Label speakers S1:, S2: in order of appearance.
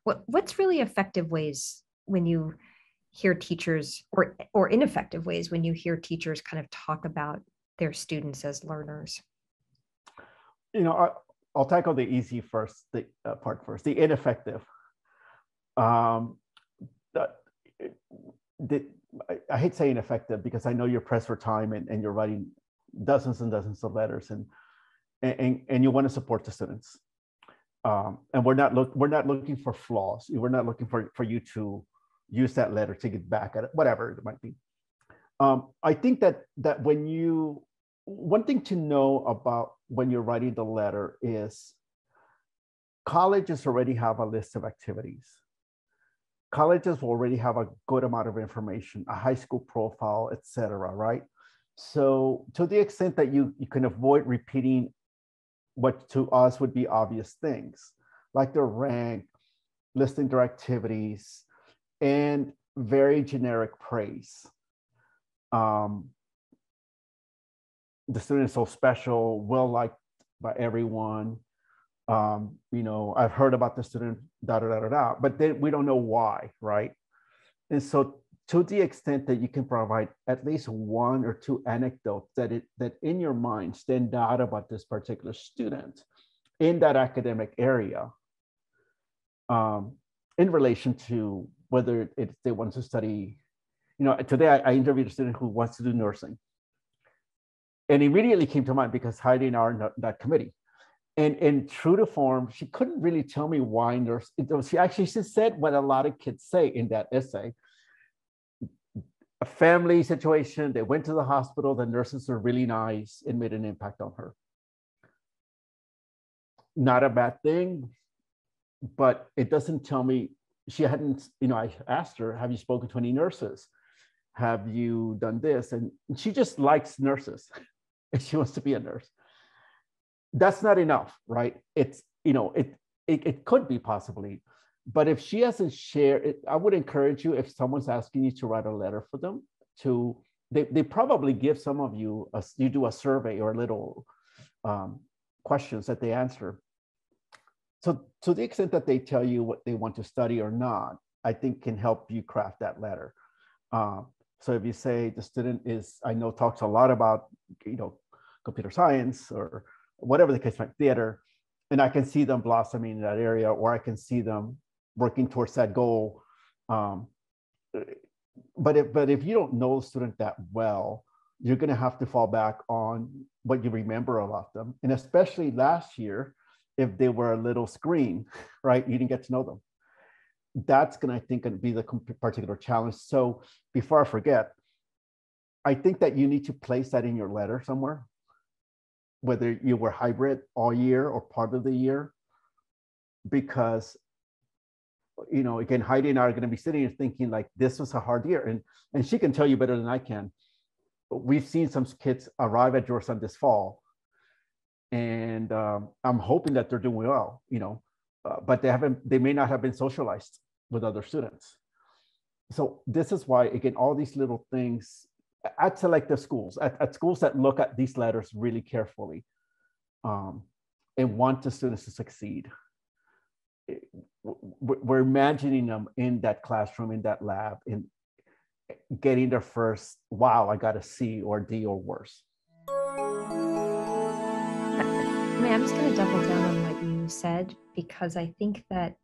S1: What's really effective ways when you hear teachers, or ineffective ways when you hear teachers kind of talk about their students as learners?
S2: I'll tackle the easy first, the part first, the ineffective. Um, the, the, I hate saying effective because I know you're pressed for time and you're writing dozens and dozens of letters and you want to support the students. And we're not looking for flaws. We're not looking for you to use that letter to get back at it, whatever it might be. I think that one thing to know about when you're writing the letter is colleges already have a list of activities. Colleges will already have a good amount of information, a high school profile, et cetera, right? So to the extent that you can avoid repeating what to us would be obvious things, like their rank, listing their activities, and very generic praise. The student is so special, well liked by everyone. I've heard about the student, but then we don't know why, right? And so to the extent that you can provide at least one or two anecdotes that in your mind stand out about this particular student in that academic area, in relation to whether they want to study. Today I interviewed a student who wants to do nursing. And immediately came to mind because Heidi and I are in that committee. And true to form, she couldn't really tell me why nurse. She actually said what a lot of kids say in that essay. A family situation, they went to the hospital, the nurses were really nice, it made an impact on her. Not a bad thing, but it doesn't tell me, she hadn't, I asked her, have you spoken to any nurses? Have you done this? And she just likes nurses and she wants to be a nurse. That's not enough, right? It's, it could be possibly, but if she hasn't shared it, I would encourage you, if someone's asking you to write a letter for them, they probably give some of you, you do a survey or little questions that they answer. So to the extent that they tell you what they want to study or not, I think can help you craft that letter. So if you say the student talks a lot about, computer science or whatever the case might be, theater, and I can see them blossoming in that area, or I can see them working towards that goal. But if you don't know the student that well, you're going to have to fall back on what you remember about them. And especially last year, if they were a little screen, right? You didn't get to know them. That's going to, I think, be the particular challenge. So before I forget, I think that you need to place that in your letter somewhere, whether you were hybrid all year or part of the year, because, again, Heidi and I are going to be sitting here thinking like, this was a hard year. And she can tell you better than I can. But we've seen some kids arrive at Georgetown this fall. And I'm hoping that they're doing well, but they may not have been socialized with other students. So this is why, again, all these little things at selective schools, at schools that look at these letters really carefully and want the students to succeed. We're imagining them in that classroom, in that lab, in getting their first, wow, I got a C or D or worse.
S1: I'm just going to double down on what you said, because I think that